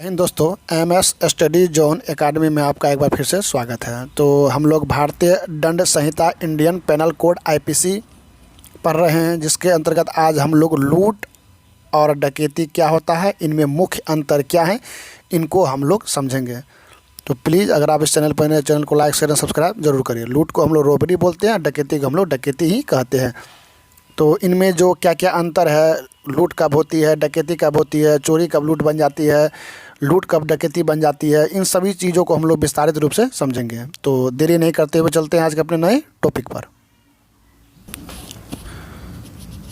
हिंद दोस्तों, MS study zone academy में आपका एक बार फिर से स्वागत है। तो हम लोग भारतीय दंड संहिता इंडियन पेनल कोड आईपीसी पढ़ रहे हैं, जिसके अंतर्गत आज हम लोग लूट और डकैती क्या होता है, इनमें मुख्य अंतर क्या है, इनको हम लोग समझेंगे। तो प्लीज़ अगर आप इस चैनल पर नए, चैनल को लाइक शेयर सब्सक्राइब जरूर करिए। लूट को हम लोग रॉबरी बोलते हैं, डकैती को हम लोग डकैती ही कहते हैं। तो इनमें जो क्या क्या अंतर है, लूट कब होती है, डकैती कब होती है, चोरी कब लूट बन जाती है, लूट कब डकैती बन जाती है, इन सभी चीज़ों को हम लोग विस्तारित रूप से समझेंगे। तो देरी नहीं करते हुए चलते हैं आज के अपने नए टॉपिक पर।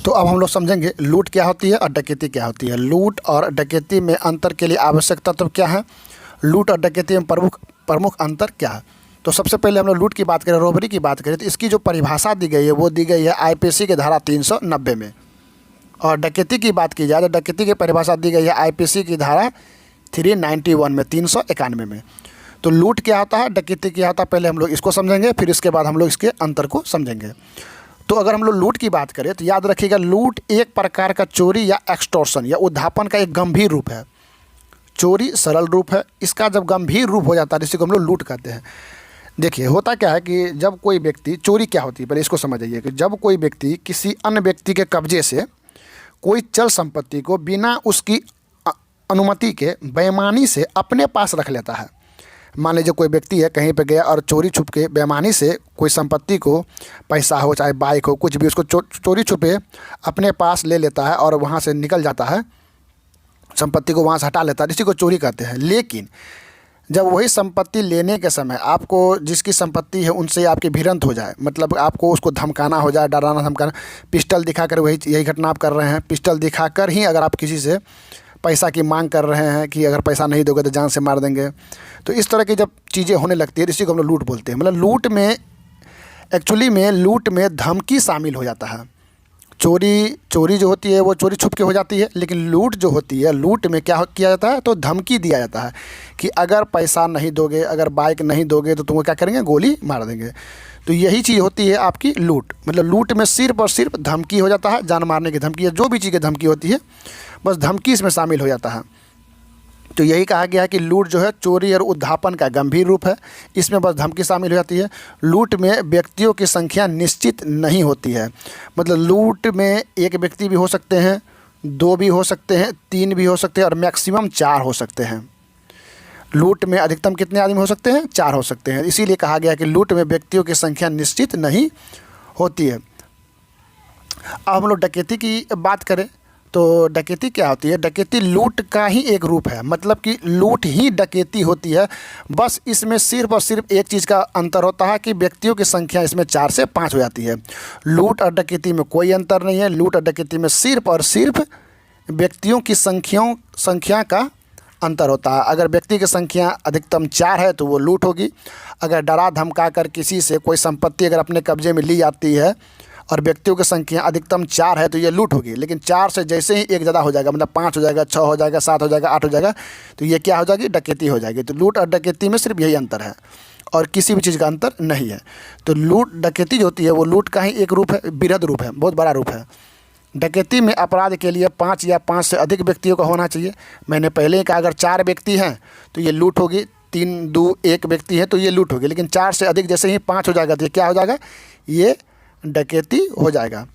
तो अब हम लोग समझेंगे लूट क्या होती है और डकैती क्या होती है। लूट और डकैती में अंतर के लिए आवश्यक तत्व क्या है, लूट और डकैती में प्रमुख अंतर क्या है। तो सबसे पहले हम लोग लूट की बात करें, रॉबरी की बात करें, तो इसकी जो परिभाषा दी गई है वो दी गई है आईपीसी के धारा 390 में। और डकैती की बात की जाए तो डकैती की परिभाषा दी गई है आईपीसी की धारा 391 में, 391 में। तो लूट क्या होता है, डकैती क्या होता है, पहले हम लोग इसको समझेंगे, फिर इसके बाद हम लोग इसके अंतर को समझेंगे। तो अगर हम लोग लूट की बात करें तो याद रखिएगा, लूट एक प्रकार का चोरी या एक्सटॉर्शन या उद्धापन का एक गंभीर रूप है। चोरी सरल रूप है, इसका जब गंभीर रूप हो जाता है इसी को हम लोग लूट कहते हैं। देखिए होता क्या है कि जब कोई व्यक्ति, चोरी क्या होती है पहले इसको समझिए, कि जब कोई व्यक्ति किसी अन्य व्यक्ति के कब्जे से कोई चल संपत्ति को बिना उसकी अनुमति के बेईमानी से अपने पास रख लेता है। मान लीजिए कोई व्यक्ति है, कहीं पे गया और चोरी छुप के बेईमानी से कोई संपत्ति को, पैसा हो चाहे बाइक हो, कुछ भी, उसको चोरी छुपे अपने पास ले लेता है और वहाँ से निकल जाता है, संपत्ति को वहाँ से हटा लेता है, इसी को चोरी कहते हैं। लेकिन जब वही संपत्ति लेने के समय आपको जिसकी संपत्ति है उनसे आपकी भिड़ंत हो जाए, मतलब आपको उसको धमकाना हो जाए, डराना धमकाना, पिस्टल दिखाकर, वही यही घटना आप कर रहे हैं, पिस्टल दिखाकर ही अगर आप किसी से पैसा की मांग कर रहे हैं कि अगर पैसा नहीं दोगे तो जान से मार देंगे, तो इस तरह की जब चीज़ें होने लगती है इसी को हम लोग लूट बोलते हैं। मतलब लूट में, एक्चुअली में लूट में धमकी शामिल हो जाता है। चोरी जो होती है वो चोरी छुप के हो जाती है, लेकिन लूट जो होती है, लूट में क्या किया जाता है, तो धमकी दिया जाता है कि अगर पैसा नहीं दोगे, अगर बाइक नहीं दोगे तो तुमको क्या करेंगे, गोली मार देंगे। तो यही चीज़ होती है आपकी लूट। मतलब लूट में सिर्फ और सिर्फ धमकी हो जाता है, जान मारने की धमकी है, जो भी चीज़ की धमकी होती है बस धमकी इसमें शामिल हो जाता है। तो यही कहा गया है कि लूट जो है चोरी और उद्धापन का गंभीर रूप है, इसमें बस धमकी शामिल हो जाती है। लूट में व्यक्तियों की संख्या निश्चित नहीं होती है। मतलब लूट में एक व्यक्ति भी हो सकते हैं, दो भी हो सकते हैं, तीन भी हो सकते हैं और मैक्सिमम 4 हो सकते हैं। लूट में अधिकतम कितने आदमी हो सकते हैं, 4 हो सकते हैं। इसीलिए कहा गया कि लूट में व्यक्तियों की संख्या निश्चित नहीं होती है। अब हम लोग डकैती की बात करें तो डकैती क्या होती है, डकैती लूट का ही एक रूप है। मतलब कि लूट ही डकैती होती है, बस इसमें सिर्फ और सिर्फ एक चीज़ का अंतर होता है कि व्यक्तियों की संख्या इसमें 4 से 5 हो जाती है। लूट और डकैती में कोई अंतर नहीं है। लूट और डकैती में सिर्फ और सिर्फ व्यक्तियों की संख्या का अंतर होता है। अगर व्यक्ति की संख्या अधिकतम 4 है तो वो लूट होगी। अगर डरा धमका कर किसी से कोई संपत्ति अगर अपने कब्जे में ली जाती है और व्यक्तियों की संख्या अधिकतम 4 है तो ये लूट होगी। लेकिन 4 से जैसे ही एक ज़्यादा हो जाएगा, मतलब 5 हो जाएगा, 6 हो जाएगा, 7 हो जाएगा, 8 हो जाएगा, तो ये क्या हो जाएगी, डकैती हो जाएगी। तो लूट और डकैती में सिर्फ यही अंतर है और किसी भी चीज़ का अंतर नहीं है। तो लूट डकैती जो होती है वो लूट का ही एक रूप है, वृहद रूप है, बहुत बड़ा रूप है। डकैती में अपराध के लिए 5 या 5 से अधिक व्यक्तियों का होना चाहिए। मैंने पहले ही कहा, अगर 4 व्यक्ति हैं तो ये लूट होगी, 3, 2, 1 व्यक्ति है तो ये लूट होगी। लेकिन 4 से अधिक जैसे ही 5 हो जाएगा तो ये क्या हो जाएगा, ये डकैती हो जाएगा।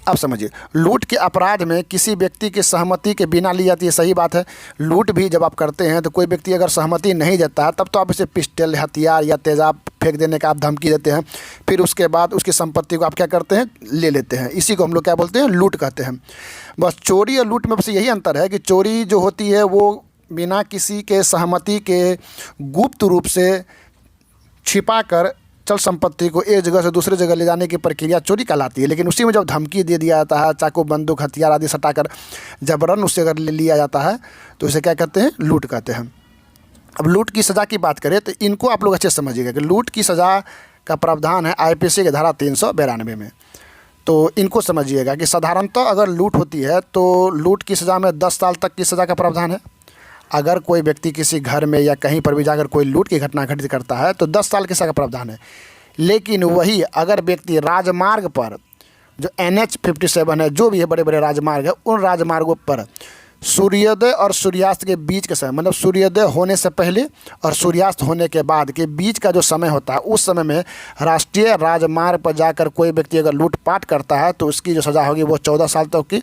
अब समझिए, लूट के अपराध में किसी व्यक्ति की सहमति के बिना ली जाती है, सही बात है। लूट भी जब आप करते हैं तो कोई व्यक्ति अगर सहमति नहीं देता है तब तो आप इसे पिस्टल, हथियार या तेज़ाब फेंक देने का आप धमकी देते हैं, फिर उसके बाद उसकी संपत्ति को आप क्या करते हैं, ले लेते हैं। इसी को हम लोग क्या बोलते हैं, लूट कहते हैं। बस चोरी और लूट में बस यही अंतर है कि चोरी जो होती है वो बिना किसी के सहमति के गुप्त रूप से छिपा कर चल संपत्ति को एक जगह से दूसरी जगह ले जाने की प्रक्रिया चोरी कहलाती है। लेकिन उसी में जब धमकी दे दिया जाता है, चाकू, बंदूक, हथियार आदि सटाकर जबरन उससे अगर ले लिया जाता है तो उसे क्या कहते हैं, लूट कहते हैं। अब लूट की सज़ा की बात करें तो इनको आप लोग अच्छे से समझिएगा कि लूट की सज़ा का प्रावधान है आईपीसी की धारा 392 में। तो इनको समझिएगा कि साधारणतः अगर लूट होती है तो लूट की सज़ा में 10 साल तक की सज़ा का प्रावधान है। अगर कोई व्यक्ति किसी घर में या कहीं पर भी जाकर कोई लूट की घटना घटित करता है तो 10 साल की सज़ा का प्रावधान है। लेकिन वही अगर व्यक्ति राजमार्ग पर, जो NH 57 है, जो भी है बड़े बड़े राजमार्ग है, उन राजमार्गों पर सूर्योदय और सूर्यास्त के बीच का समय, मतलब सूर्योदय होने से पहले और सूर्यास्त होने के बाद के बीच का जो समय होता है, उस समय में राष्ट्रीय राजमार्ग पर जाकर कोई व्यक्ति अगर लूटपाट करता है तो उसकी जो सज़ा होगी वो 14 साल तक की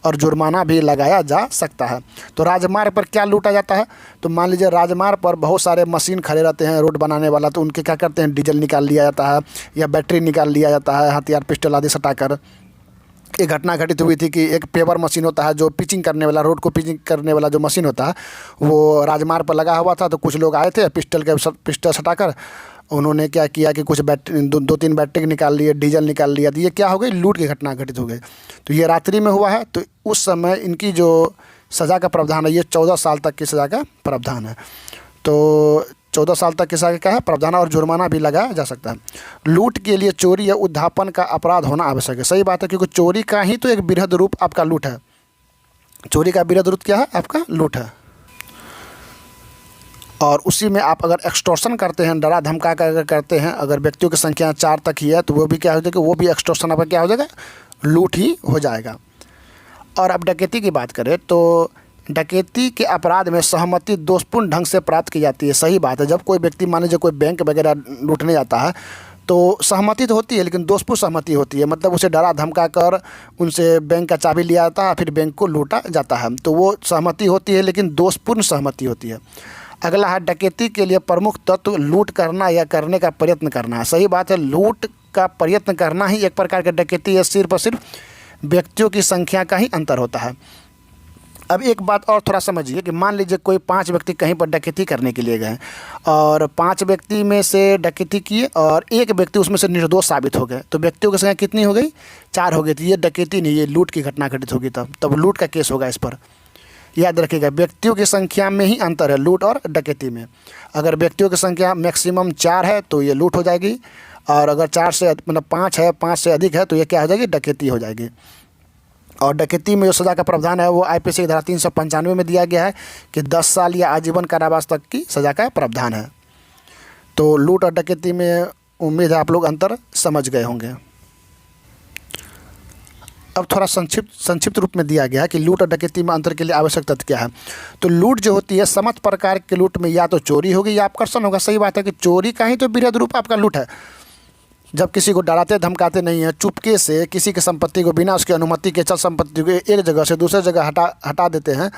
और जुर्माना भी लगाया जा सकता है। तो राजमार्ग पर क्या लूटा जाता है, तो मान लीजिए राजमार्ग पर बहुत सारे मशीन खड़े रहते हैं रोड बनाने वाला, तो उनके क्या करते हैं, डीजल निकाल लिया जाता है या बैटरी निकाल लिया जाता है, हथियार पिस्टल आदि सटाकर। एक घटना घटित हुई थी कि एक पेवर मशीन होता है जो पिचिंग करने वाला, रोड को पिचिंग करने वाला जो मशीन होता है, वो राजमार्ग पर लगा हुआ था। तो कुछ लोग आए थे पिस्टल सटाकर, उन्होंने क्या किया कि कुछ बैटरी दो तीन बैटरी निकाल लिए, डीजल निकाल लिया। तो ये क्या हो गई, लूट की घटना घटित हो गई। तो ये रात्रि में हुआ है, तो उस समय इनकी जो सज़ा का प्रावधान है ये 14 साल तक की सज़ा का प्रावधान है। तो 14 साल तक की सज़ा का है प्रावधान और जुर्माना भी लगाया जा सकता है। लूट के लिए चोरी या उद्धापन का अपराध होना आवश्यक है। सही बात है, क्योंकि चोरी का ही तो एक बृहद रूप आपका लूट है। चोरी का बृहद रूप क्या है, आपका लूट है। और उसी में आप अगर एक्सटॉर्शन करते हैं, डरा धमका कर अगर करते हैं, अगर व्यक्तियों की संख्या 4 तक ही है तो वो भी क्या हो जाएगा, वो भी एक्सटॉर्शन आपका क्या हो जाएगा, लूट ही हो जाएगा। और अब डकैती की बात करें तो डकैती के अपराध में सहमति दोषपूर्ण ढंग से प्राप्त की जाती है। सही बात है, जब कोई व्यक्ति मान लीजिए कोई बैंक वगैरह लूटने जाता है तो सहमति तो होती है, लेकिन दोषपूर्ण सहमति होती है। मतलब उसे डरा धमका कर उनसे बैंक का चाबी लिया जाता है, फिर बैंक को लूटा जाता है। तो वो सहमति होती है, लेकिन दोषपूर्ण सहमति होती है। अगला है डकैती के लिए प्रमुख तत्व लूट करना या करने का प्रयत्न करना है। सही बात है, लूट का प्रयत्न करना ही एक प्रकार की डकैती है। सिर्फ और सिर्फ व्यक्तियों की संख्या का ही अंतर होता है। अब एक बात और थोड़ा समझिए कि मान लीजिए कोई 5 व्यक्ति कहीं पर डकैती करने के लिए गए और 5 व्यक्ति में से डकैती किए और एक व्यक्ति उसमें से निर्दोष साबित हो गए, तो व्यक्तियों की संख्या कितनी हो गई, 4 हो गई। तो ये डकैती नहीं, ये लूट की घटना घटित होगी, तब लूट का केस होगा इस पर। याद रखिएगा, व्यक्तियों की संख्या में ही अंतर है लूट और डकैती में। अगर व्यक्तियों की संख्या मैक्सिमम 4 है तो ये लूट हो जाएगी, और अगर 4 से मतलब 5 है, 5 से अधिक है तो ये क्या हो जाएगी, डकैती हो जाएगी। और डकैती में जो सज़ा का प्रावधान है वो आईपीसी की धारा 395 में दिया गया है कि 10 साल या आजीवन कारावास तक की सज़ा का प्रावधान है। तो लूट और डकैती में उम्मीद है आप लोग अंतर समझ गए होंगे। अब थोड़ा संक्षिप्त रूप में दिया गया है कि लूट और डकैती में अंतर के लिए आवश्यक तथ्य क्या है। तो लूट जो होती है, समस्त प्रकार के लूट में या तो चोरी होगी या अपकर्षण होगा। सही बात है कि चोरी का ही तो बृहद रूप आपका लूट है। जब किसी को डराते धमकाते नहीं है, चुपके से किसी की संपत्ति को बिना उसकी अनुमति के, चल संपत्ति को एक जगह से दूसरे जगह हटा देते हैं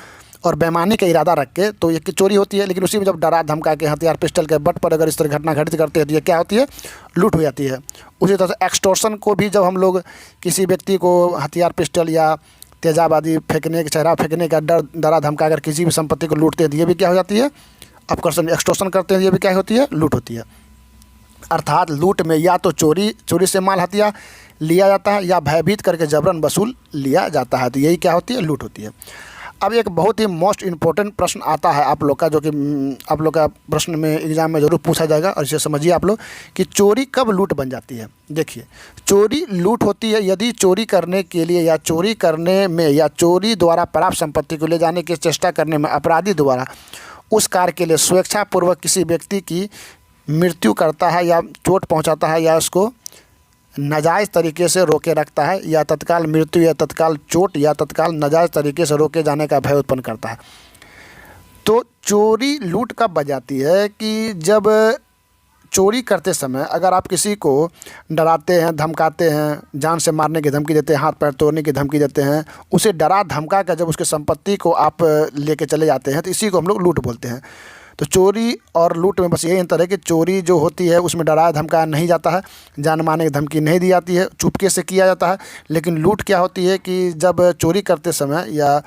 और बेईमानी का इरादा रख के, तो ये चोरी होती है। लेकिन उसी में जब डरा धमका के हथियार पिस्टल के बट पर अगर इस तरह घटना घटित करते हैं तो ये क्या होती है, लूट हो जाती है। उसी तरह से एक्सटॉर्शन को भी जब हम लोग किसी व्यक्ति को हथियार पिस्टल या तेजाब आदि फेंकने, चेहरा फेंकने का डरा धमका कर किसी भी संपत्ति को लूटते हैं तो ये भी क्या हो जाती है, अपकर्षण। एक्सटॉर्शन करते हैं ये भी क्या होती है, लूट होती है। अर्थात लूट में या तो चोरी से माल हथियार लिया जाता है या भयभीत करके जबरन वसूल लिया जाता है, तो यही क्या होती है, लूट होती है। अब एक बहुत ही मोस्ट इम्पोर्टेंट प्रश्न आता है आप लोग का, जो कि आप लोग का प्रश्न में एग्जाम में ज़रूर पूछा जाएगा, और इसे समझिए आप लोग कि चोरी कब लूट बन जाती है। देखिए, चोरी लूट होती है यदि चोरी करने के लिए या चोरी करने में या चोरी द्वारा प्राप्त संपत्ति को ले जाने की चेष्टा करने में अपराधी द्वारा उस कार्य के लिए स्वेच्छापूर्वक किसी व्यक्ति की मृत्यु करता है या चोट पहुंचाता है या उसको नाजायज़ तरीके से रोके रखता है, या तत्काल मृत्यु या तत्काल चोट या तत्काल नाजायज़ तरीके से रोके जाने का भय उत्पन्न करता है। तो चोरी लूट कब बन जाती है कि जब चोरी करते समय अगर आप किसी को डराते हैं, धमकाते हैं, जान से मारने की धमकी देते हैं, हाथ पैर तोड़ने की धमकी देते हैं, उसे डरा धमका कर जब उसकी संपत्ति को आप लेके चले जाते हैं, तो इसी को हम लोग लूट बोलते हैं। तो चोरी और लूट में बस यही अंतर है कि चोरी जो होती है उसमें डराया धमकाया नहीं जाता है, जान मारने की धमकी नहीं दी जाती है, चुपके से किया जाता है। लेकिन लूट क्या होती है कि जब चोरी करते समय या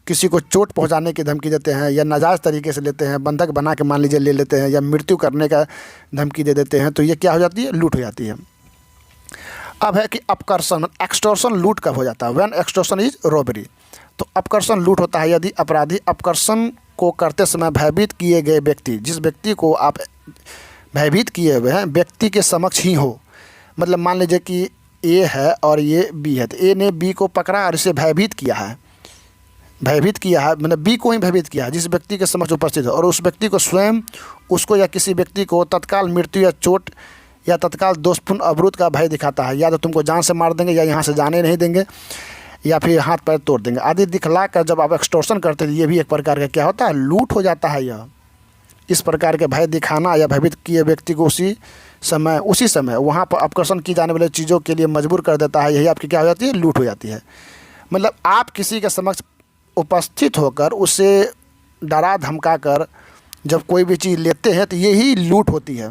किसी को चोट पहुंचाने की धमकी देते हैं या नाजायज़ तरीके से लेते हैं, बंधक बना के मान लीजिए ले लेते हैं, या मृत्यु करने का धमकी दे देते हैं, तो ये क्या हो जाती है, लूट हो जाती है। अब है कि अपकर्षण, एक्सटॉर्शन लूट कब हो जाता है, व्हेन एक्सटॉर्शन इज रॉबरी। तो अपकर्षण लूट होता है यदि अपराधी अपकर्षण को करते समय भयभीत किए गए व्यक्ति, जिस व्यक्ति को आप भयभीत किए हुए हैं, व्यक्ति के समक्ष ही हो। मतलब मान लीजिए कि ए है और ये बी है, तो ए ने बी को पकड़ा और इसे भयभीत किया है, मतलब बी को ही भयभीत किया है जिस व्यक्ति के समक्ष उपस्थित है, और उस व्यक्ति को स्वयं उसको या किसी व्यक्ति को तत्काल मृत्यु या चोट या तत्काल दोषपूर्ण अवरोध का भय दिखाता है, या तो तुमको जान से मार देंगे या यहाँ से जाने नहीं देंगे, या फिर हाथ पैर तोड़ देंगे आदि दिखला कर जब आप एक्सटॉर्शन करते हैं, ये भी एक प्रकार का क्या होता है, लूट हो जाता है। यह इस प्रकार के भय दिखाना या भयभीत किए व्यक्ति को उसी समय वहाँ पर आकर्षण की जाने वाली चीज़ों के लिए मजबूर कर देता है। यही आपकी क्या हो जाती है, लूट हो जाती है। मतलब आप किसी के समक्ष उपस्थित होकर उसे डरा धमका कर जब कोई भी चीज़ लेते हैं तो यही लूट होती है।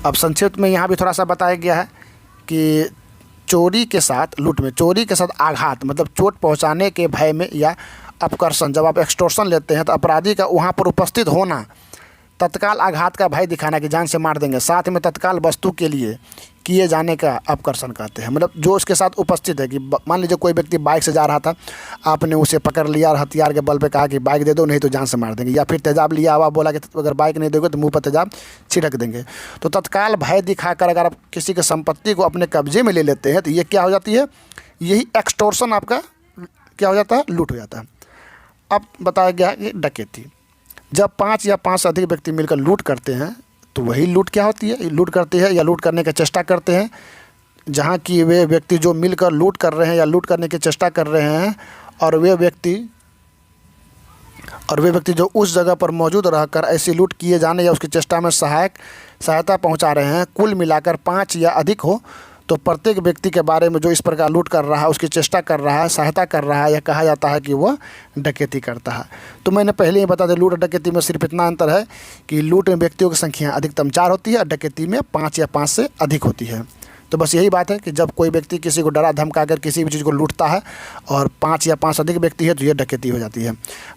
अब संक्षिप्त में यहाँ भी थोड़ा सा बताया गया है कि चोरी के साथ लूट में चोरी के साथ आघात मतलब चोट पहुँचाने के भय में या अपकर्षण, जब आप एक्सटॉर्शन लेते हैं तो अपराधी का वहाँ पर उपस्थित होना, तत्काल आघात का भय दिखाना कि जान से मार देंगे, साथ में तत्काल वस्तु के लिए किए जाने का अपकर्षण कहते हैं। मतलब जो उसके साथ उपस्थित है कि मान लीजिए कोई व्यक्ति बाइक से जा रहा था, आपने उसे पकड़ लिया और हथियार के बल पे कहा कि बाइक दे दो नहीं तो जान से मार देंगे, या फिर तेजाब लिया हुआ बोला कि अगर बाइक नहीं दोगे तो मुंह पर तेजाब छिड़क देंगे। तो तत्काल भय दिखाकर अगर आप किसी की संपत्ति को अपने कब्जे में ले लेते हैं तो ये क्या हो जाती है, यही एक्सटॉर्शन आपका क्या हो जाता है, लूट हो जाता है। अब बताया गया कि डकैती, जब 5 या 5 से अधिक व्यक्ति मिलकर लूट करते हैं तो वही लूट क्या होती है, लूट करते हैं या लूट करने की चेष्टा करते हैं। जहाँ की वे व्यक्ति जो मिलकर लूट कर रहे हैं या लूट करने की चेष्टा कर रहे हैं और वे व्यक्ति जो उस जगह पर मौजूद रहकर ऐसी लूट किए जाने या उसकी चेष्टा में सहायता पहुँचा रहे हैं, कुल मिलाकर 5 या अधिक हो तो प्रत्येक व्यक्ति के बारे में जो इस प्रकार लूट कर रहा है, उसकी चेष्टा कर रहा है, सहायता कर रहा है, या कहा जाता है कि वह डकैती करता है। तो मैंने पहले ही बता दिया लूट और डकैती में सिर्फ इतना अंतर है कि लूट में व्यक्तियों की संख्या अधिकतम 4 होती है और डकैती में 5 या 5 से अधिक होती है। तो बस यही बात है कि जब कोई व्यक्ति किसी को डरा धमका कर किसी भी चीज़ को लूटता है और 5 या 5 से अधिक व्यक्ति है तो ये डकैती हो जाती है।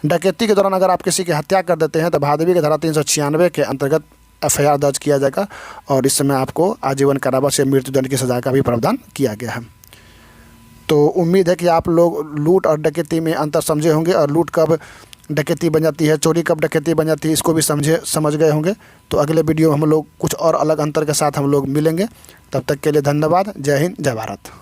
डकैती के दौरान अगर आप किसी की हत्या कर देते हैं तो भादवी की धारा 396 के अंतर्गत FIR दर्ज किया जाएगा और इस समय आपको आजीवन कारावास या मृत्युदंड की सज़ा का भी प्रावधान किया गया है। तो उम्मीद है कि आप लोग लूट और डकैती में अंतर समझे होंगे और लूट कब डकैती बन जाती है, चोरी कब डकैती बन जाती है, इसको भी समझ गए होंगे। तो अगले वीडियो में हम लोग कुछ और अलग अंतर के साथ हम लोग मिलेंगे। तब तक के लिए धन्यवाद। जय हिंद, जय भारत।